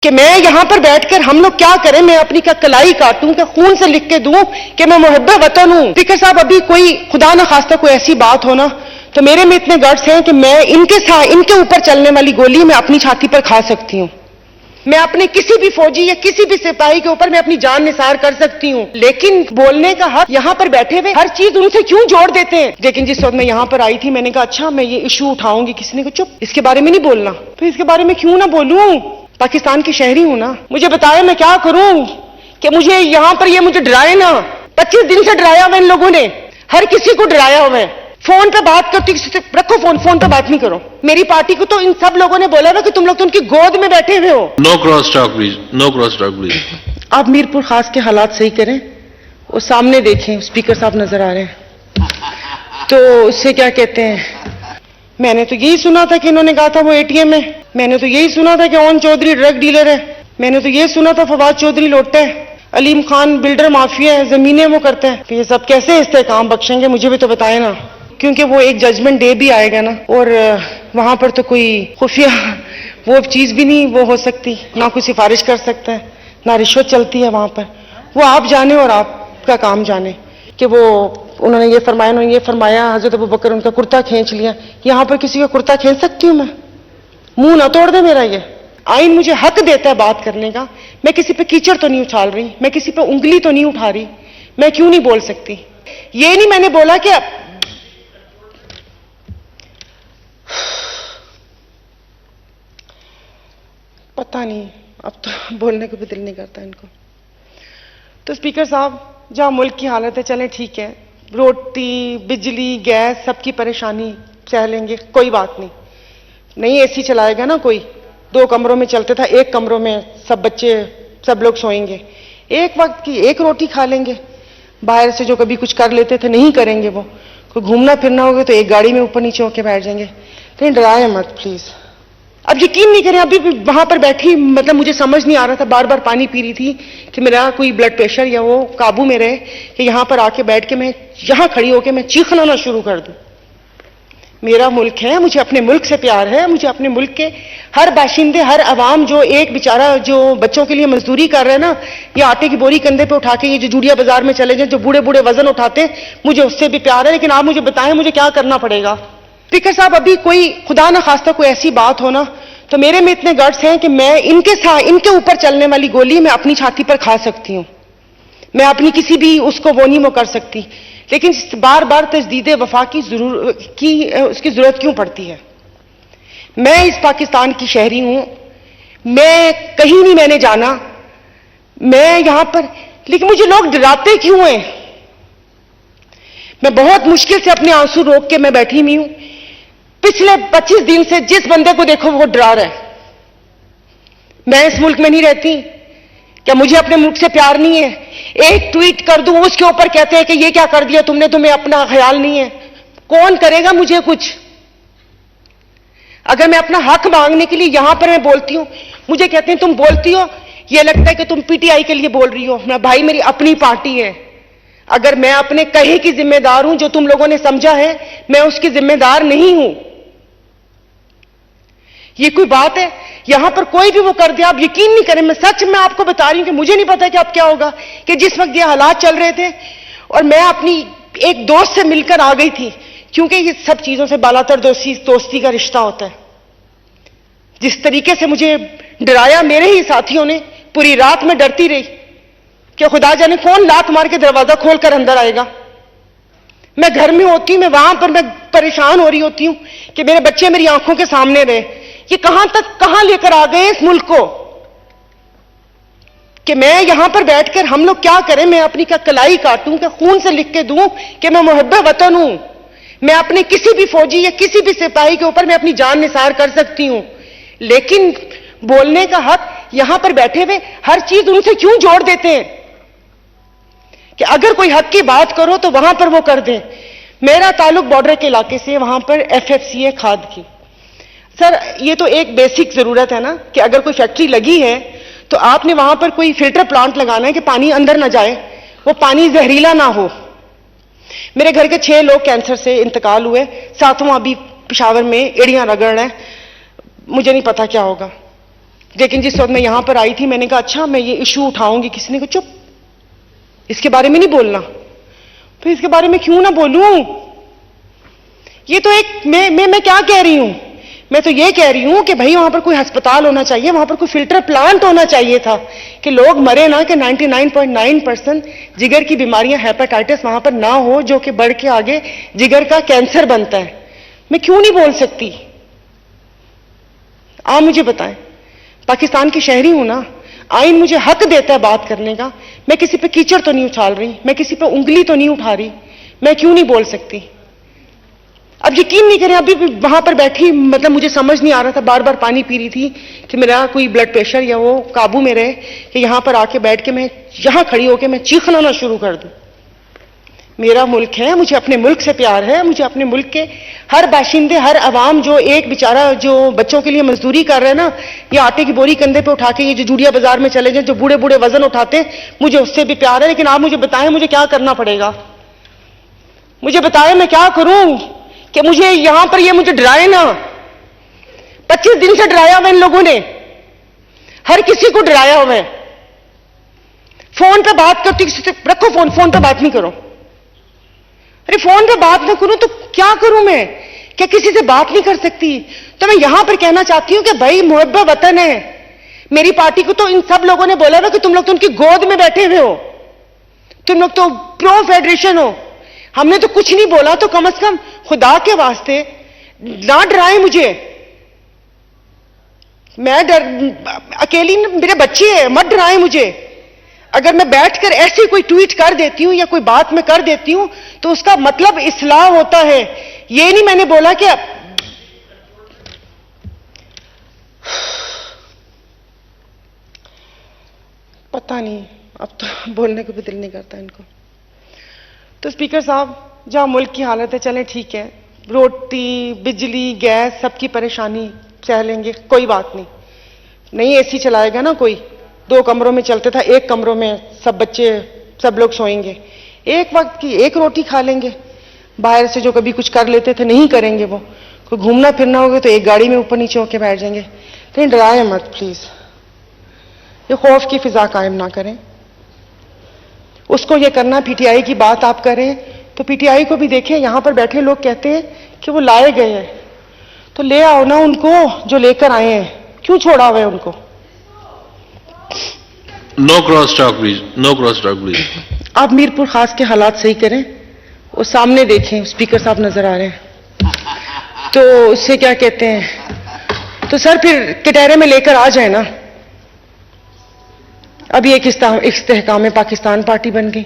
कि मैं यहां पर बैठकर हम लोग क्या करें, मैं अपनी क्या कलाई काटूं, क्या खून से लिख के दूं कि मैं मुहब्बे वतन हूं। स्पीकर साहब, अभी कोई खुदा न खास्ता कोई ऐसी बात हो ना, तो मेरे में इतने गट्स हैं कि मैं इनके ऊपर चलने वाली गोली मैं अपनी छाती पर खा सकती हूं। मैं अपने किसी भी फौजी या किसी भी सिपाही के ऊपर मैं अपनी जान निसार कर सकती हूं, लेकिन बोलने का हक यहां पर बैठे हुए हर चीज उनसे क्यों जोड़ देते हैं। लेकिन जिस वक्त मैं यहां पर आई थी, मैंने कहा अच्छा मैं ये इशू उठाऊंगी, किसी ने कहा चुप, इसके बारे में नहीं बोलना। तो इसके बारे में क्यों ना बोलूं, पाकिस्तान की शहरी हूं ना। मुझे बताया मैं क्या करूं कि मुझे यहां पर ये मुझे डराए ना। 25 दिन से डराया हुआ इन लोगों ने, हर किसी को डराया हुआ है। फोन पे बात करती, रखो फोन पे बात नहीं करो। मेरी पार्टी को तो इन सब लोगों ने बोला ना कि तुम लोग तो उनकी गोद में बैठे हुए हो। No cross talk please, no cross talk please. आप मीरपुर खास के हालात सही करें, वो सामने देखें, स्पीकर साहब नजर आ रहे हैं, तो उससे क्या कहते हैं। मैंने तो यही सुना था कि इन्होंने कहा था वो एटीएम है, मैंने तो यही सुना था कि ओन चौधरी ड्रग डीलर है, मैंने तो यही सुना था फवाद चौधरी लोटा है, अलीम खान बिल्डर माफिया है, जमीनें वो करता है। तो ये सब कैसे इस्तेकाम बख्शेंगे, मुझे भी तो बताए ना, क्योंकि वो एक जजमेंट डे भी आएगा ना, और वहां पर तो कोई खुफिया वो चीज भी नहीं वो हो सकती, ना कोई सिफारिश कर सकता है, ना रिश्वत चलती है वहां पर। वो आप जाने और आपका काम जाने कि वो उन्होंने ये फरमाया, हजरत अबू बकर उनका कुर्ता खींच लिया। यहां पर किसी का कुर्ता खींच सकती हूं मैं? मुंह ना तोड़ दे मेरा। ये आइन मुझे हक देता है बात करने का। मैं किसी पे कीचड़ तो नहीं उछाल रही, मैं किसी पे उंगली तो नहीं उठा रही, मैं क्यों नहीं बोल सकती? ये नहीं मैंने बोला कि पता नहीं, अब तो बोलने को भी दिल नहीं करता इनको। तो स्पीकर साहब, जहां मुल्क की हालत है, चलें ठीक है, रोटी बिजली गैस सबकी परेशानी सह लेंगे, कोई बात नहीं। नहीं एसी चलाएगा ना कोई, 2 कमरों में चलते था, 1 कमरों में सब बच्चे सब लोग सोएंगे, एक वक्त की 1 रोटी खा लेंगे। बाहर से जो कभी कुछ कर लेते थे नहीं करेंगे, वो कोई घूमना फिरना होगा तो एक गाड़ी में ऊपर नीचे होके बैठ जाएंगे। कहीं डराए मत प्लीज। अब यकीन नहीं करें, अभी भी वहां पर बैठी, मतलब मुझे समझ नहीं आ रहा था, बार बार पानी पी रही थी कि मेरा कोई ब्लड प्रेशर या वो काबू में रहे, कि यहां पर आके बैठ के मैं यहां खड़ी होके मैं चीखना ना शुरू कर दूं। मेरा मुल्क है, मुझे अपने मुल्क से प्यार है, मुझे अपने मुल्क के हर बाशिंदे, हर अवाम, जो एक बेचारा जो बच्चों के लिए मजदूरी कर रहे हैं ना, या आटे की बोरी कंधे पे उठा के ये जो जूड़िया बाजार में चले जाए, जो बूढ़े बूढ़े वजन उठाते, मुझे उससे भी प्यार है। लेकिन आप मुझे बताएं मुझे क्या करना पड़ेगा। स्पीकर साहब, अभी कोई खुदा न खास्ता कोई ऐसी बात हो ना, तो मेरे में इतने गट्स हैं कि मैं इनके ऊपर चलने वाली गोली मैं अपनी छाती पर खा सकती हूं। मैं अपनी किसी भी उसको वो नहीं वो कर सकती, लेकिन बार बार तजदीद वफा की उसकी जरूरत क्यों पड़ती है? मैं इस पाकिस्तान की शहरी हूं, मैं कहीं नहीं मैंने जाना, मैं यहां पर, लेकिन मुझे लोग डराते क्यों हैं? मैं बहुत मुश्किल से अपने आंसू रोक के मैं बैठी हुई हूं। पिछले 25 दिन से जिस बंदे को देखो वो डरा रहा है। मैं इस मुल्क में नहीं रहती क्या? मुझे अपने मुल्क से प्यार नहीं है? एक ट्वीट कर दूं उसके ऊपर कहते हैं कि ये क्या कर दिया तुमने, तुम्हें अपना ख्याल नहीं है। कौन करेगा मुझे कुछ? अगर मैं अपना हक मांगने के लिए यहां पर मैं बोलती हूं, मुझे कहते हैं तुम बोलती हो, ये लगता है कि तुम पीटीआई के लिए बोल रही हो। मैं भाई, मेरी अपनी पार्टी है। अगर मैं अपने कहे की जिम्मेदार हूं, जो तुम लोगों ने समझा है, मैं उसकी जिम्मेदार नहीं हूं। ये कोई बात है? यहां पर कोई भी वो कर दिया, आप यकीन नहीं करें, मैं सच में आपको बता रही हूं कि मुझे नहीं पता कि अब क्या होगा। कि जिस वक्त ये हालात चल रहे थे और मैं अपनी एक दोस्त से मिलकर आ गई थी, क्योंकि ये सब चीजों से बालातर दोस्ती का रिश्ता होता है। जिस तरीके से मुझे डराया मेरे ही साथियों ने, पूरी रात में डरती रही कि खुदा जाने कौन लात मार के दरवाजा खोलकर अंदर आएगा। मैं घर में होती हूं, मैं वहां पर मैं परेशान हो रही होती हूं कि मेरे बच्चे मेरी आंखों के सामने रहे। ये कहां लेकर आ गए इस मुल्क को, कि मैं यहां पर बैठकर हम लोग क्या करें, मैं अपनी क्या कलाई काटूं, क्या खून से लिख के दूं कि मैं मुहब्बे वतन हूं। मैं अपने किसी भी फौजी या किसी भी सिपाही के ऊपर मैं अपनी जान निसार कर सकती हूं, लेकिन बोलने का हक यहां पर बैठे हुए हर चीज उनसे क्यों जोड़ देते हैं कि अगर कोई हक की बात करो तो वहां पर वो कर दें। मेरा ताल्लुक बॉर्डर के इलाके से, वहां पर एफएफसी है खाद की। सर, ये तो एक बेसिक जरूरत है ना कि अगर कोई फैक्ट्री लगी है तो आपने वहां पर कोई फिल्टर प्लांट लगाना है कि पानी अंदर ना जाए, वो पानी जहरीला ना हो। मेरे घर के 6 लोग कैंसर से इंतकाल हुए, 7वां अभी पेशावर में एड़ियां रगड़ रहे हैं, मुझे नहीं पता क्या होगा। लेकिन जिस वक्त मैं यहां पर आई थी मैंने कहा अच्छा मैं ये इशू उठाऊंगी, किसी ने कहा चुप, इसके बारे में नहीं बोलना। फिर इसके बारे में क्यों ना बोलूं? ये तो एक मैं क्या कह रही हूं? मैं तो ये कह रही हूं कि भाई वहां पर कोई अस्पताल होना चाहिए, वहां पर कोई फिल्टर प्लांट होना चाहिए था कि लोग मरे ना, कि 99.9% जिगर की बीमारियां हेपेटाइटिस वहां पर ना हो, जो कि बढ़ के आगे जिगर का कैंसर बनता है। मैं क्यों नहीं बोल सकती? आप मुझे बताएं। पाकिस्तान की शहरी हूं ना, आइन मुझे हक देता है बात करने का। मैं किसी पे कीचड़ तो नहीं उछाल रही, मैं किसी पे उंगली तो नहीं उठा रही, मैं क्यों नहीं बोल सकती? अब यकीन नहीं करें, अभी भी वहां पर बैठी, मतलब मुझे समझ नहीं आ रहा था, बार बार पानी पी रही थी कि मेरा कोई ब्लड प्रेशर या वो काबू में रहे, कि यहां पर आके बैठ के मैं यहां खड़ी होकर मैं चीखना ना शुरू कर दूं। मेरा मुल्क है, मुझे अपने मुल्क से प्यार है, मुझे अपने मुल्क के हर बाशिंदे, हर अवाम, जो एक बेचारा जो बच्चों के लिए मजदूरी कर रहे हैं ना, ये आटे की बोरी कंधे पे उठा के, ये जो जूड़िया बाजार में चले जाए, जो बूढ़े बूढ़े वजन उठाते हैं, मुझे उससे भी प्यार है। लेकिन आप मुझे बताएं मुझे क्या करना पड़ेगा? मुझे बताएं मैं क्या करूं कि मुझे यहां पर ये मुझे डराए ना। 25 दिन से डराया हुआ इन लोगों ने, हर किसी को डराया हुआ है। फोन पे बात करती, किसी से रखो फोन, फोन पे बात नहीं करो। अरे फोन पे बात ना करूं तो क्या करूं मैं? क्या किसी से बात नहीं कर सकती? तो मैं यहां पर कहना चाहती हूं कि भाई मुहब्बत वतन है। मेरी पार्टी को तो इन सब लोगों ने बोला ना कि तुम लोग तो उनकी गोद में बैठे हुए हो, तुम लोग तो प्रो फेडरेशन हो। हमने तो कुछ नहीं बोला, तो कम से कम खुदा के वास्ते ना डराए मुझे। मैं अकेली, मेरे बच्चे हैं, मत डराए मुझे। अगर मैं बैठकर ऐसी कोई ट्वीट कर देती हूं या कोई बात मैं कर देती हूं तो उसका मतलब इस्लाह होता है। ये नहीं मैंने बोला कि पता नहीं, अब तो बोलने को भी दिल नहीं करता इनको। तो स्पीकर साहब, जहां मुल्क की हालत है, चलें ठीक है, रोटी, बिजली, गैस, सबकी परेशानी सह लेंगे, कोई बात नहीं। नहीं एसी चलाएगा ना कोई, 2 कमरों में चलते था, 1 कमरों में सब बच्चे, सब लोग सोएंगे, एक वक्त की 1 रोटी खा लेंगे। बाहर से जो कभी कुछ कर लेते थे नहीं करेंगे, वो कोई घूमना फिरना होगा तो एक गाड़ी में ऊपर नीचे होकर बैठ जाएंगे। लेकिन डराए मत प्लीज, ये खौफ की फिजा कायम ना करें। उसको ये करना, पीटीआई की बात आप करें तो पीटीआई को भी देखें। यहां पर बैठे लोग कहते हैं कि वो लाए गए हैं, तो ले आओ ना उनको जो लेकर आए हैं, क्यों छोड़ा हुआ है उनको? No cross talk, please. No cross talk, please. आप मीरपुर खास के हालात सही करें, वो सामने देखें, स्पीकर साहब नजर आ रहे हैं, तो उससे क्या कहते हैं, तो सर फिर कटहरे में लेकर आ जाए ना। अभी एक इस्तेहकाम में पाकिस्तान पार्टी बन गई,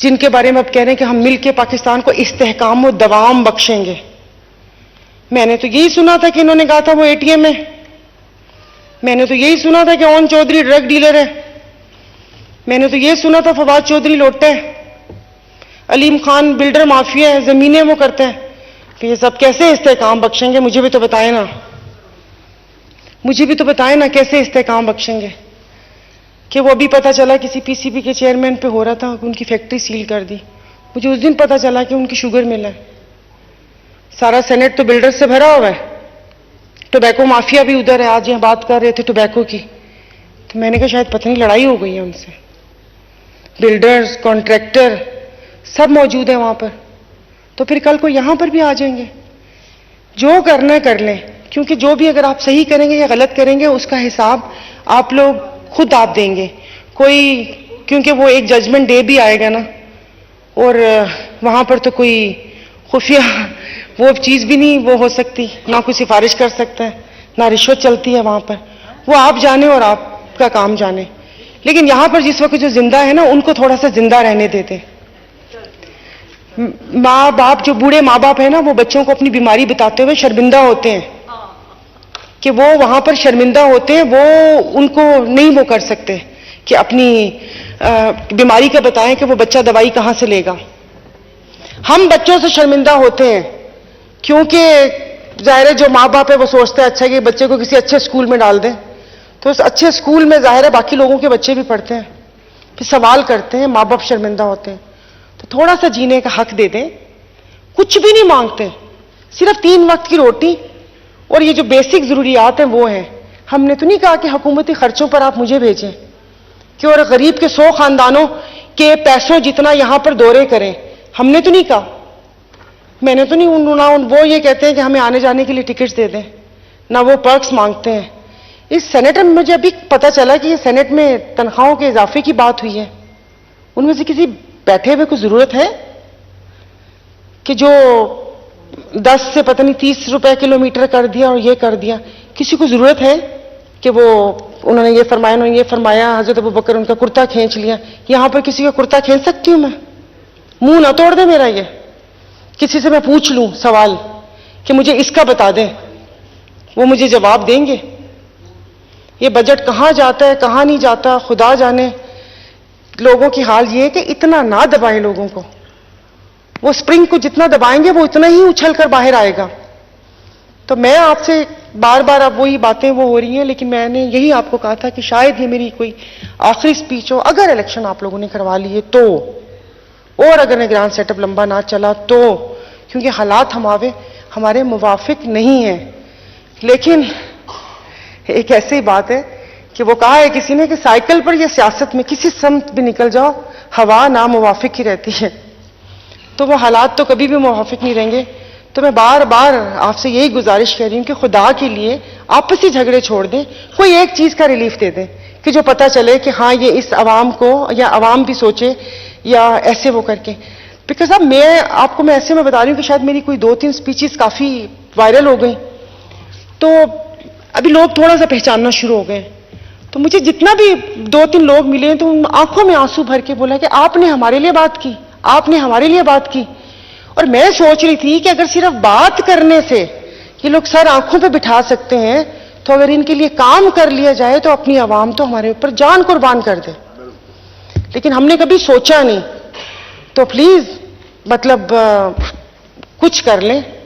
जिनके बारे में अब कह रहे हैं कि हम मिलकर पाकिस्तान को इस्तेहकाम और दवाम बख्शेंगे। मैंने तो यही सुना था कि इन्होंने कहा था वो एटीएम है, मैंने तो यही सुना था कि ओन चौधरी ड्रग डीलर है, मैंने तो यही सुना था फवाद चौधरी लोटा है, अलीम खान बिल्डर माफिया है, जमीनें वो करते हैं। तो ये सब कैसे इस्तेहकाम बख्शेंगे? मुझे भी तो बताएं ना, मुझे भी तो बताएं ना कैसे इस्तेहकाम बख्शेंगे? कि वो अभी पता चला किसी पीसीबी के चेयरमैन पे हो रहा था, उनकी फैक्ट्री सील कर दी। मुझे उस दिन पता चला कि उनकी शुगर मिल है। सारा सेनेट तो बिल्डर से भरा हुआ है, टोबैको माफिया भी उधर है। आज यहां बात कर रहे थे टोबैको की, तो मैंने कहा शायद पता नहीं लड़ाई हो गई है उनसे। बिल्डर्स, कॉन्ट्रैक्टर सब मौजूद है वहां पर, तो फिर कल को यहां पर भी आ जाएंगे। जो करना है कर लें, क्योंकि जो भी अगर आप सही करेंगे या गलत करेंगे उसका हिसाब आप लोग खुद आप देंगे। कोई, क्योंकि वो एक जजमेंट डे भी आएगा ना, और वहां पर तो कोई खुफिया वो चीज भी नहीं वो हो सकती, ना कोई सिफारिश कर सकता है, ना रिश्वत चलती है वहां पर। वो आप जाने और आपका काम जाने। लेकिन यहां पर जिस वक्त जो जिंदा है ना, उनको थोड़ा सा जिंदा रहने देते। माँ बाप, जो बूढ़े माँ बाप है ना, वो बच्चों को अपनी बीमारी बताते हुए शर्मिंदा होते हैं कि वो वहां पर शर्मिंदा होते हैं, वो उनको नहीं वो कर सकते कि अपनी बीमारी का बताएं कि वो बच्चा दवाई कहां से लेगा। हम बच्चों से शर्मिंदा होते हैं क्योंकि जाहिर है जो माँ बाप है वो सोचते हैं अच्छा कि बच्चे को किसी अच्छे स्कूल में डाल दें, तो उस अच्छे स्कूल में जाहिर है बाकी लोगों के बच्चे भी पढ़ते हैं, फिर सवाल करते हैं, माँ बाप शर्मिंदा होते हैं। तो थोड़ा सा जीने का हक दे दें। कुछ भी नहीं मांगते, सिर्फ 3 वक्त की रोटी और ये जो बेसिक जरूरियात हैं वो हैं। हमने तो नहीं कहा कि हुकूमती खर्चों पर आप मुझे भेजें कि और गरीब के 100 खानदानों के पैसों जितना यहां पर दौरे करें, हमने तो नहीं कहा। मैंने तो नहीं वो ये कहते हैं कि हमें आने जाने के लिए टिकट्स दे दें, ना वो पर्क्स मांगते हैं। इस सेनेट में मुझे अभी पता चला कि ये सेनेट में तनख्वाहों के इजाफे की बात हुई है। उनमें से किसी बैठे हुए को जरूरत है कि जो 10 से पता नहीं 30 रुपए किलोमीटर कर दिया और ये कर दिया? किसी को जरूरत है कि वो उन्होंने ये फरमाया, हजरत अबू बकर उनका कुर्ता खींच लिया? यहां पर किसी का कुर्ता खींच सकती हूं मैं? मुंह ना तोड़ दे मेरा। ये किसी से मैं पूछ लूं सवाल कि मुझे इसका बता दें, वो मुझे जवाब देंगे? ये बजट कहां जाता है कहां नहीं जाता खुदा जाने। लोगों की हाल ये है कि इतना ना दबाएं लोगों को। वो स्प्रिंग को जितना दबाएंगे वो इतना ही उछल कर बाहर आएगा। तो मैं आपसे बार बार अब वही बातें वो हो रही हैं, लेकिन मैंने यही आपको कहा था कि शायद ये मेरी कोई आखिरी स्पीच हो। अगर इलेक्शन आप लोगों ने करवा लिए तो, और अगर निगरान सेटअप लंबा ना चला तो, क्योंकि हालात हमारे मुवाफिक नहीं है। लेकिन एक ऐसी बात है कि वो कहा है किसी ने कि साइकिल पर या सियासत में किसी समत भी निकल जाओ, हवा ना मुवाफिक ही रहती है। तो वो हालात तो कभी भी मुवाफिक नहीं रहेंगे। तो मैं बार बार आपसे यही गुजारिश कर रही हूं कि खुदा के लिए आपसी झगड़े छोड़ दें, कोई एक चीज का रिलीफ दे दें कि जो पता चले कि हाँ ये इस अवाम को, या अवाम भी सोचे, या ऐसे वो करके। बिकॉज अब मैं ऐसे में बता रही हूं कि शायद मेरी कोई 2-3 स्पीचेस काफी वायरल हो गई, तो अभी लोग थोड़ा सा पहचानना शुरू हो गए। तो मुझे जितना भी 2-3 लोग मिले तो आंखों में आंसू भर के बोला कि आपने हमारे लिए बात की, आपने हमारे लिए बात की। और मैं सोच रही थी कि अगर सिर्फ बात करने से ये लोग सर आंखों पे बिठा सकते हैं, तो अगर इनके लिए काम कर लिया जाए तो अपनी आवाम तो हमारे ऊपर जान कुर्बान कर दे। लेकिन हमने कभी सोचा नहीं। तो प्लीज मतलब कुछ कर लें।